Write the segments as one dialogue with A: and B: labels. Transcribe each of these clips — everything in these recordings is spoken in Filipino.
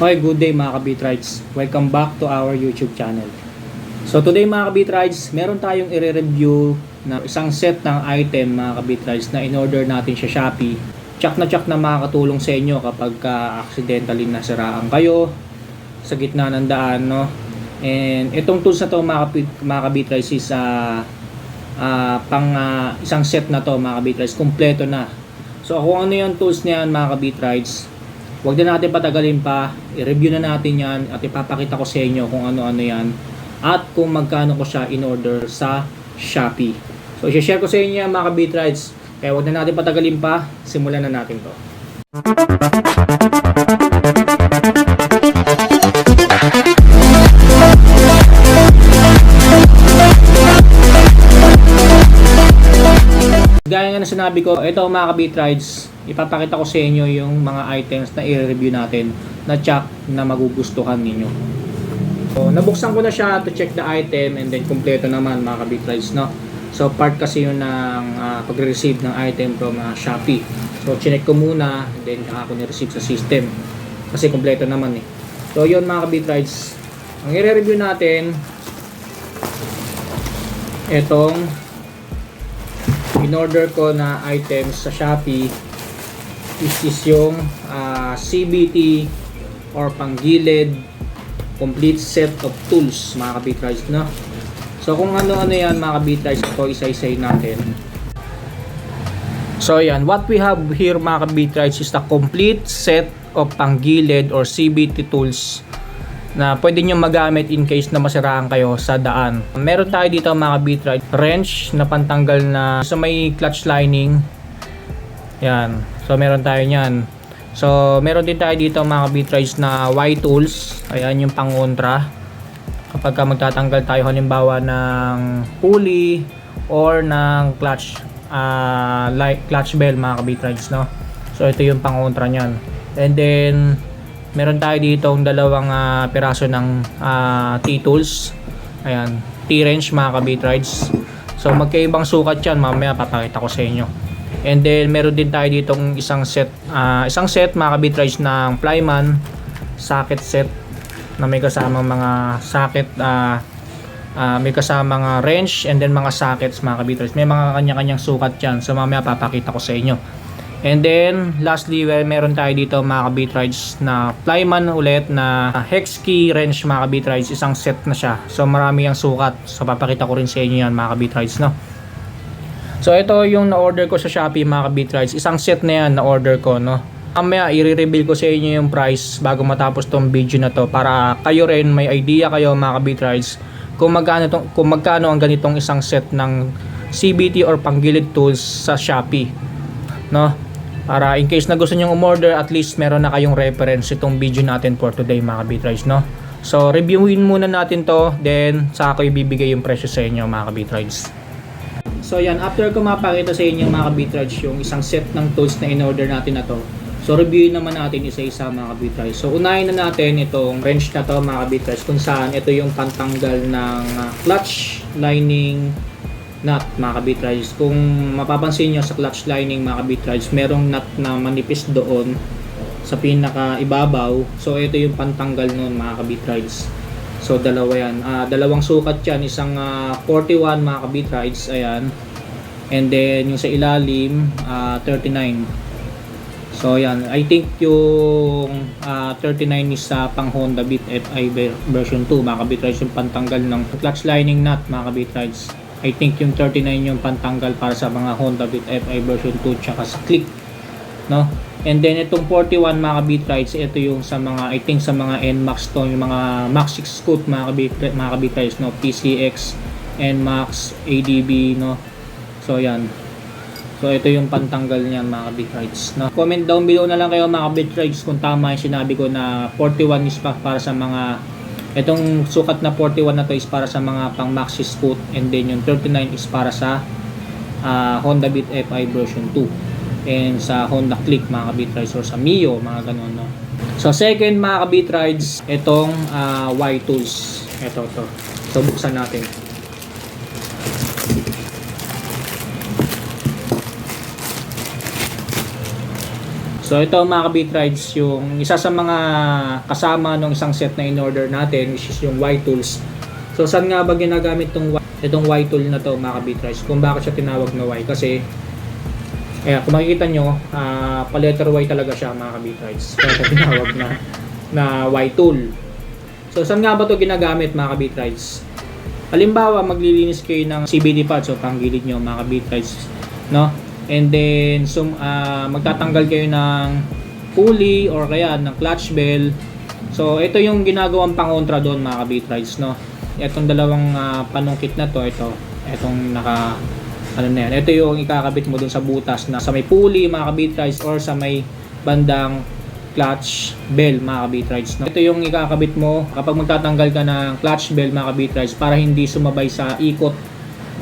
A: Okay, good day mga ka-Beatrides. Welcome back to our YouTube channel. So today mga ka-Beatrides, meron tayong i-review na isang set ng item mga ka-Beatrides na in-order natin sa Shopee. Tsak na makakatulong sa inyo kapag accidentally nasiraan kayo sa gitna ng daan, no? And itong tools na to mga ka-Beatrides is isang set na to mga ka-Beatrides, kumpleto na. So kung ano yung tools na yan mga ka-Beatrides, huwag na natin patagalin pa, i-review na natin yan at ipapakita ko sa inyo kung ano-ano yan at kung magkano ko siya in order sa Shopee. So i-share ko sa inyo yan mga ka-Beatrides, kaya huwag na natin patagalin pa, simulan na natin to. Gaya nga na sinabi ko, ito mga ka-Beatrides, ipapakita ko sa inyo yung mga items na i-review natin na tsak na magugustuhan ninyo. So, nabuksan ko na siya to check the item and then kumpleto naman mga ka-Beatrides, no? So, part kasi yun ng pagre-receive ng item from Shopee. So, chinek ko muna and then ako ni-receive sa system kasi kumpleto naman eh. So, yun mga ka-Beatrides, ang i-review natin etong in-order ko na items sa Shopee is yung CBT or panggilid complete set of tools mga ka-Beatrides, no? So kung ano-ano yan mga ka-Beatrides, ito isa-isayin natin. So yan, what we have here mga ka-Beatrides is the complete set of panggilid or CBT tools na pwede nyo magamit in case na masiraan kayo sa daan. Meron tayo dito mga ka-Beatrides, wrench na pantanggal na sa may clutch lining. Yan. So meron tayo niyan. So meron din tayo dito mga ka-Beatrides na Y-tools. Ayan yung pang-kontra. Kapag magtatanggal tayo halimbawa ng pulley or ng clutch clutch bell mga ka-Beatrides, no? So ito yung pang-kontra niyan. And then meron tayo dito ang dalawang piraso ng T-tools. Ayan, T-wrench mga ka-Beatrides. So magkaibang sukat yan, mamaya papakita ko sa inyo. And then meron din tayo ditong isang set mga ka-Beatrides ng Flyman socket set na may kasamang mga socket, may kasamang wrench and then mga sockets mga ka-Beatrides. May mga kanya-kanyang sukat yan, so mamaya papakita ko sa inyo. And then lastly, meron tayo dito mga ka-Beatrides na Flyman ulit na hex key wrench mga ka-Beatrides, isang set na siya. So marami ang sukat. So papakita ko rin sa inyo yan mga ka-Beatrides, no? So ito yung na-order ko sa Shopee mga ka-Beatrides, isang set na yan na-order ko, no? Mamaya i-reveal ko sa inyo yung price bago matapos tong video na to para kayo rin may idea kayo mga ka-Beatrides kung magkano ang ganitong isang set ng CBT or panggilid tools sa Shopee, no? Para in case na gusto nyong umorder, at least meron na kayong reference itong video natin for today mga ka-Beatrides, no? So reviewin muna natin to, then saka ko ibibigay yung presyo sa inyo mga ka-Beatrides. So yan, after ko mapakita sa inyo mga ka-Beatrides yung isang set ng tools na in-order natin na to, so reviewin naman natin isa-isa mga ka-Beatrides. So unahin na natin itong wrench na to mga ka-Beatrides, kung saan ito yung pantanggal ng clutch lining nut mga ka-Beatrides. Kung mapapansin nyo sa clutch lining mga ka-Beatrides, merong nut na manipis doon sa pinaka ibabaw. So ito yung pantanggal nun mga ka-Beatrides. So dalawa yan, dalawang sukat yan, isang 41 mga ka-Beatrides, ayan, and then yung sa ilalim 39. So yan, I think yung 39 is pang Honda Beat FI version 2 mga ka-Beatrides, yung pantanggal ng clutch lining nut mga ka-Beatrides. I think yung 39 yung pantanggal para sa mga Honda Beat FI version 2 tsaka sa click, no? And then itong 41 mga ka-Beatrides, ito yung sa mga, I think sa mga NMAX to, yung mga Max 6 scoot mga ka-Beatrides, no? PCX, NMAX, ADB, no? So yan. So ito yung pantanggal niyan mga ka-Beatrides, no? Comment down below na lang kayo mga ka-Beatrides kung tama yung sinabi ko na 41 is para sa mga, itong sukat na 41 na to is para sa mga pang Maxi Scoot, and then yung 39 is para sa Honda Beat FI version 2 and sa Honda Click mga ka-Beatrides or sa Mio mga ganun, no? So second mga ka-Beatrides, itong Y-tools, ito. So buksan natin. So ito mga ka-Bitrides, yung isa sa mga kasama ng isang set na in-order natin, which is yung Y-tools. So saan nga ba ginagamit itong Y-tool na to mga ka-Bitrides? Kung bakit siya tinawag na Y? Kasi kung makikita nyo, pa-letter Y talaga siya mga ka-Bitrides. Kaya ito tinawag na Y-tool. So saan nga ba ito ginagamit mga ka-Bitrides? Halimbawa, maglilinis kayo ng CVT pads o panggilid nyo mga ka-Bitrides, no? And then magtatanggal kayo ng pulley or kaya ng clutch bell. So ito yung ginagawang pangontra doon mga ka-Bitrides, no? Itong dalawang panungkit na to, itong naka ano na yan. Ito yung ikakabit mo doon sa butas na sa may pulley mga ka-Bitrides or sa may bandang clutch bell mga ka-Bitrides, no? Ito yung ikakabit mo kapag magtatanggal ka ng clutch bell mga ka-Bitrides para hindi sumabay sa ikot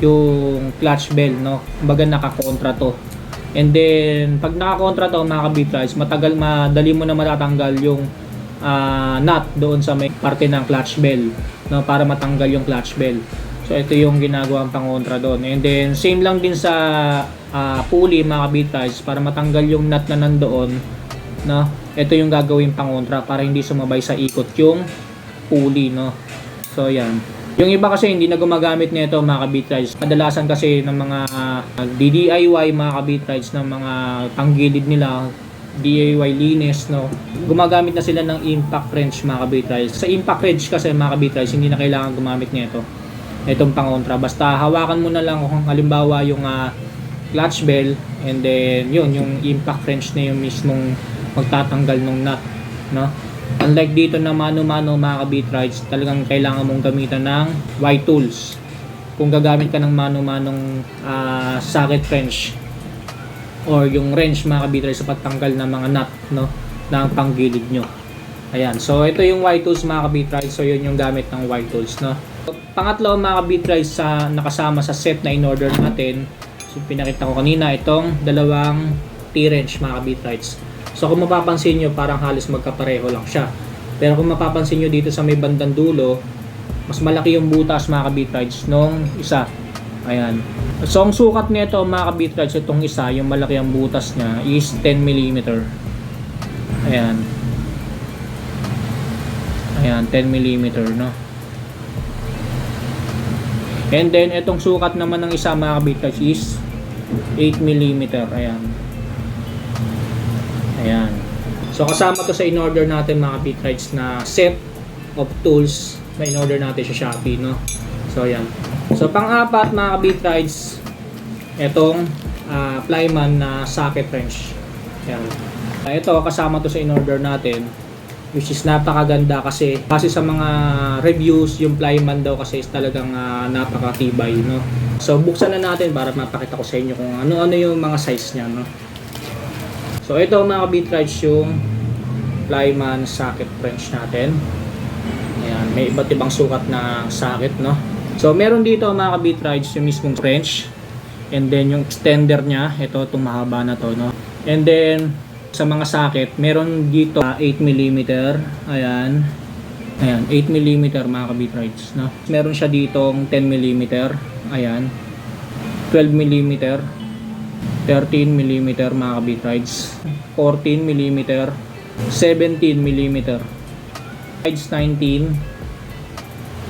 A: yung clutch bell, no? Kumbaga nakakontra to. And then pag nakakontra to mga ka-Bitrides, madali mo na matatanggal yung nut doon sa may parte ng clutch bell, no? Para matanggal yung clutch bell. So ito yung ginagawang pangontra doon. And then same lang din sa pulley mga ka-Bitrides, para matanggal yung nut na nandoon, no? Ito yung gagawin pangontra para hindi sumabay sa ikot yung pulley, no? So yan. Yung iba kasi hindi na gumagamit nito mga ka-Bitrides. Kadalasan kasi ng mga DIY mga ka-Bitrides, ng mga panggilid nila, DIY linis, no? Gumagamit na sila ng impact wrench mga ka-Bitrides. Sa impact wrench kasi mga ka-Bitrides, hindi na kailangan gumamit nito. Itong pangontra. Basta hawakan mo na lang kung halimbawa yung clutch bell, and then yun, yung impact wrench na yung mismong magtatanggal ng nut, no? Unlike dito na mano-mano mga ka-Bitrides, talagang kailangan mong gamitan ng Y-tools. Kung gagamit ka ng mano-manong socket wrench or yung wrench mga ka-Bitrides sa pagtanggal ng mga nut, no, ng panggilid nyo. Ayan, so ito yung Y-tools mga ka-Bitrides. So yun yung gamit ng Y-tools, no. Pangatlo mga ka-Bitrides sa nakasama sa set na in-order natin, so pinakita ko kanina, itong dalawang T-wrench mga ka-Bitrides. So kung mapapansin nyo, parang halos magkapareho lang siya. Pero kung mapapansin nyo dito sa may bandang dulo, mas malaki yung butas mga ka-Bitrides nung isa. Ayan. So ang sukat nito mga ka-Bitrides, itong isa, yung malaki ang butas niya is 10mm. Ayan. Ayan, 10mm, no? And then itong sukat naman ng isa mga ka-Bitrides is 8mm. Ayan. Ayan. So kasama to sa in-order natin mga ka-Bitrides na set of tools na in-order natin sa Shopee, no? So ayan. So pang-apat mga ka-Bitrides, itong Flyman na socket wrench. Ayan. Ito kasama to sa in-order natin, which is napakaganda kasi base sa mga reviews, yung Flyman daw kasi is talagang napakatibay, no? So buksan na natin para mapakita ko sa inyo kung ano-ano yung mga size niya, no? So ito mga ka-Bitrides yung Flyman socket wrench natin. Ayan, may iba't ibang sukat na socket, no? So meron dito mga ka-Bitrides yung mismong wrench, and then yung extender niya, ito itong mahaba na to, no? And then sa mga socket, meron dito 8mm. Ayan. Ayan, 8mm mga ka-Bitrides, no? Meron siya ditong 10mm. Ayan. 12mm. 13mm mga ka-Bitrides, 14mm, 17mm, 19,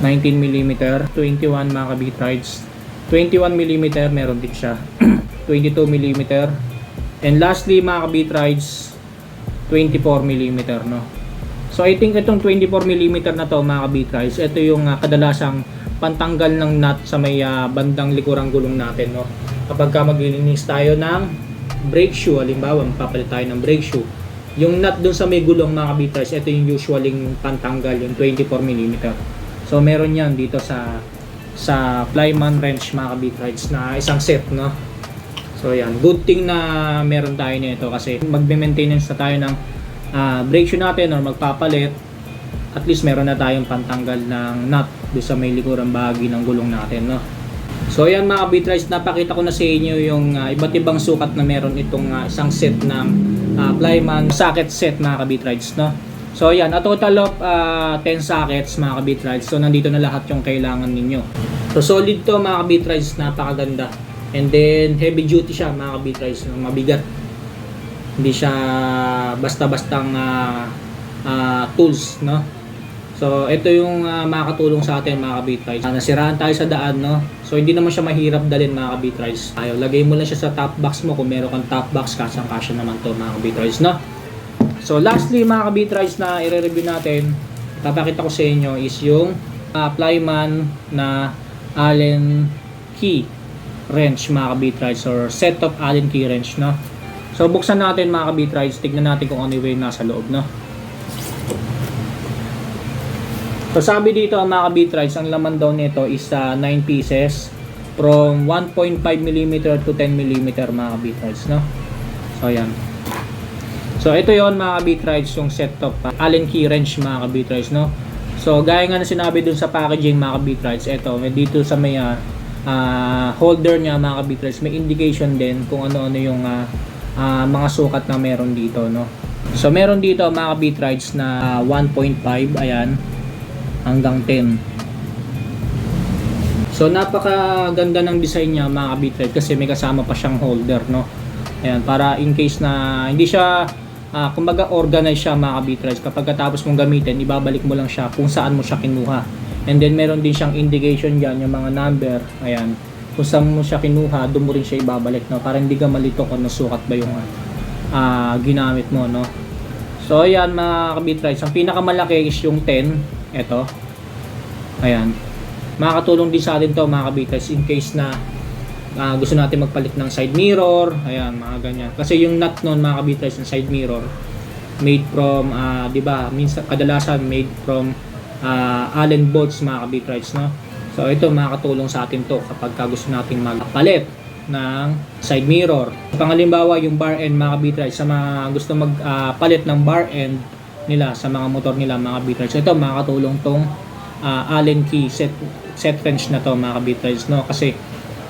A: 19mm, 21 mga ka-Bitrides, 21mm meron din siya, 22mm, and lastly mga ka-Bitrides, 24mm, no? So I think itong 24mm na to mga ka-Bitrides, ito yung kadalasang pantanggal ng nut sa may bandang likurang gulong natin, no? Kapag maglilinis tayo ng brake shoe, halimbawa magpapalit tayo ng brake shoe, yung nut dun sa may gulong mga ka-Bitrides, ito yung usually pantanggal, yung 24mm. So meron yan dito sa Flyman wrench mga ka-Bitrides na isang set, no? So yan, good thing na meron tayo nito kasi magme-maintenance na tayo ng brake shoe natin or magpapalit, at least meron na tayong pantanggal ng nut doon sa may likurang bahagi ng gulong natin, no? So yan mga ka-Bitrides, napakita ko na sa inyo yung iba't ibang sukat na meron itong isang set ng Flyman socket set mga ka-Bitrides, no? So yan, a total of 10 sockets mga ka-Bitrides. So nandito na lahat yung kailangan ninyo. So solid to mga ka-Bitrides, napakaganda. And then heavy duty siya mga ka-Bitrides, mabigat. Hindi siya basta-bastang tools, no? So ito yung makakatulong sa atin mga ka-Beatrice. Nasiraan tayo sa daan, no? So hindi naman siya mahirap dalhin mga ka-Beatrice. Lagay mo lang siya sa top box mo. Kung meron kang top box, kasang-kasya naman to mga ka-Beatrice, no? So lastly mga ka-Beatrice na i-review natin, papakita ko sa inyo is yung Flyman na Allen key wrench mga ka-Beatrice, or set of Allen key wrench, no? So buksan natin mga ka-Beatrice, tignan natin kung ano yung nasa loob, no? So sabi dito mga ka-Beatrice, ang laman daw nito is 9 pieces from 1.5mm to 10mm mga ka-Beatrice, no? So ayan. So ito yon mga ka-Beatrice, yung set of Allen key wrench mga ka-Beatrice, no? So gaya nga na sinabi dun sa packaging mga ka-Beatrice, ito dito sa may holder niya mga ka-Beatrice, may indication din kung ano-ano yung mga sukat na meron dito, no? So meron dito mga ka-Beatrice na 1.5, ayan, hanggang 10. So napakaganda ng design niya mga ka-Beatrice, kasi may kasama pa siyang holder, no? Ayan, para in case na hindi siya kumbaga organize siya mga ka-Beatrice, kapag katapos mong gamitin, ibabalik mo lang siya kung saan mo siya kinuha. And then meron din siyang indication diyan, yung mga number, ayan, kung saan mo siya kinuha, doon mo rin siya ibabalik, no? Para hindi ka malito kung nasukat ba yung ginamit mo, no? So ayan mga ka-Beatrice, ang pinakamalaki is yung 10. Ito, ayan, makakatulong din sa atin to mga ka-Beatrice in case na gusto natin magpalit ng side mirror, ayan, mga ganyan. Kasi yung nut nun mga ka-Beatrice ng side mirror made from di ba, minsan kadalasan made from Allen bolts mga ka-Beatrice, no? So ito makakatulong sa atin to kapag gusto natin magpalit ng side mirror. Pangalimbawa yung bar end mga ka-Beatrice, sa mga gusto magpalit ng bar end nila sa mga motor nila mga ka-Beatrice, ito makakatulong tong Allen key set wrench na to mga ka-Beatrice, no? Kasi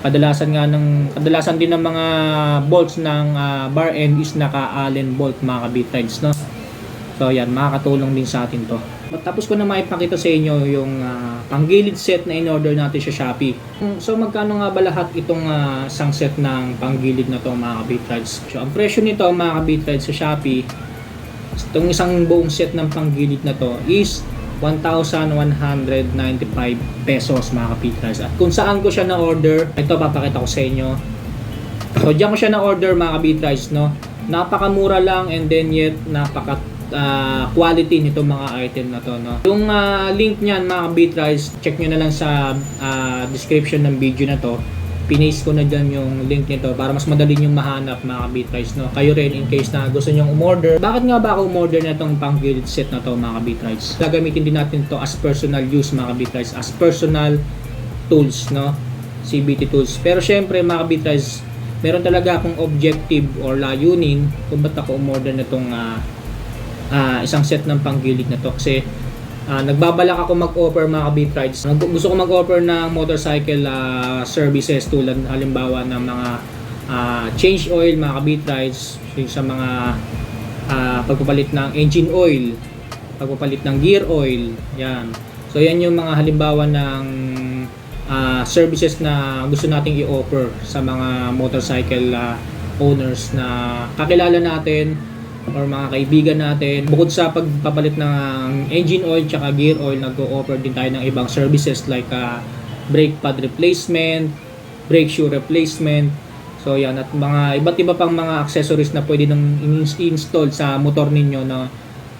A: kadalasan din ng mga bolts ng bar end is naka Allen bolt mga ka-Beatrice, no? So yan, makakatulong din sa atin to. Tapos ko na maipakita sa inyo yung panggilid set na in-order natin sa Shopee. So magkano nga ba lahat itong isang set ng panggilid na to mga ka-Beatrice? So ang presyo nito mga ka-Beatrice sa Shopee, itong isang buong set ng panggilid na to is 1,195 pesos mga ka-Beatrice. At kung saan ko siya na-order, ito papakita ko sa inyo. So diyan ko siya na-order mga ka-Beatrice, no? Napakamura lang, and then yet napaka quality nito mga item na to, no? Yung link niyan mga ka-Beatrice, check nyo na lang sa description ng video na to. Pinaste ko na dyan yung link nito para mas madali nyo mahanap mga ka-Beatrice, no? Kayo rin in case na gusto nyo umorder. Bakit nga ba ako umorder na itong panggilid set na to mga ka-Beatrice? Gagamitin din natin to as personal use mga ka-Beatrice, as personal tools, no? CBT tools. Pero syempre mga ka-Beatrice, meron talaga akong objective or layunin kung ba't ako umorder na itong isang set ng panggilid na to. Kasi nagbabalak ako mag-offer mga ka-Beatrice. Gusto ko mag-offer ng motorcycle services, tulad halimbawa ng mga change oil mga ka-Beatrice, sa mga pagpapalit ng engine oil, pagpapalit ng gear oil, yan. So yan yung mga halimbawa ng services na gusto nating i-offer sa mga motorcycle owners na kakilala natin or mga kaibigan natin. Bukod sa pagpapalit ng engine oil tsaka gear oil, nag-o-offer din tayo ng ibang services like brake pad replacement, brake shoe replacement. So yan, at mga iba't iba pang mga accessories na pwede nang i-install sa motor ninyo na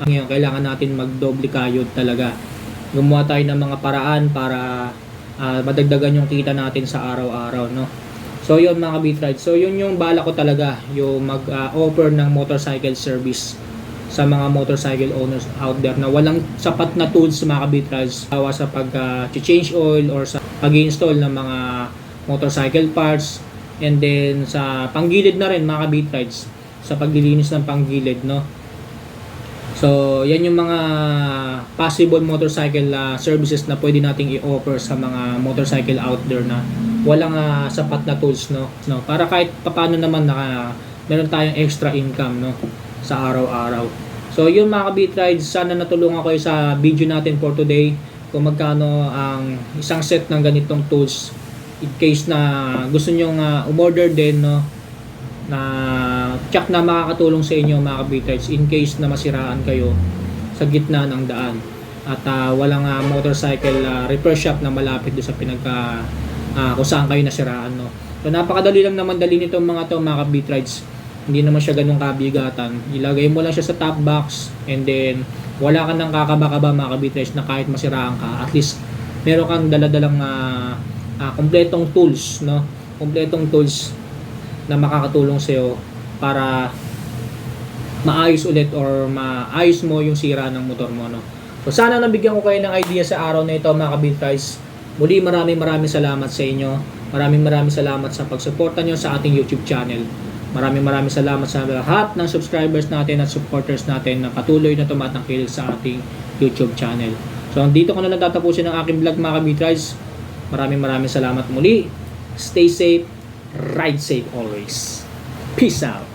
A: ngayon kailangan natin mag-doble kayod talaga. Gumawa tayo ng mga paraan para madagdagan yung kita natin sa araw-araw, no? So yun mga ka-Beatrice, so yun yung bala ko talaga, yung mag-offer ng motorcycle service sa mga motorcycle owners out there na walang sapat na tools mga ka-Beatrice sa pag-change oil or sa pag-install ng mga motorcycle parts, and then sa panggilid na rin mga ka-Beatrice, sa paglilinis ng panggilid, no? So yan yung mga possible motorcycle services na pwede nating i-offer sa mga motorcycle out there na walang sapat na tools, no? Para kahit paano naman meron tayong extra income, no, sa araw-araw. So yun mga ka-Beatrice, sana natulungan ko kayo sa video natin for today kung magkano ang isang set ng ganitong tools in case na gusto nyo umorder din, no, ng tsak na makakatulong sa inyo mga kabitrides in case na masiraan kayo sa gitna ng daan at walang motorcycle repair shop na malapit doon sa kung saan kayo nasiraan, no? So napakadali lang naman dali nito mga kabitrides. Hindi naman siya ganun kabigatan. Ilagay mo lang siya sa top box and then wala ka nang kakaba-kaba mga kabitrides na kahit masiraan ka, at least meron kang daladalang kompletong tools, no? Kompletong tools na makakatulong sa iyo para maayos ulit or maayos mo yung sira ng motor mo, no? So sana nabigyan ko kayo ng idea sa araw na ito mga kabitrides. Muli maraming salamat sa inyo. Maraming salamat sa pagsuporta nyo sa ating YouTube channel. Maraming salamat sa lahat ng subscribers natin at supporters natin na patuloy na tumatangkil sa ating YouTube channel. So dito ko na lang tatapusin ang aking vlog mga kabitrides. Maraming salamat muli. Stay safe, ride safe always. Peace out.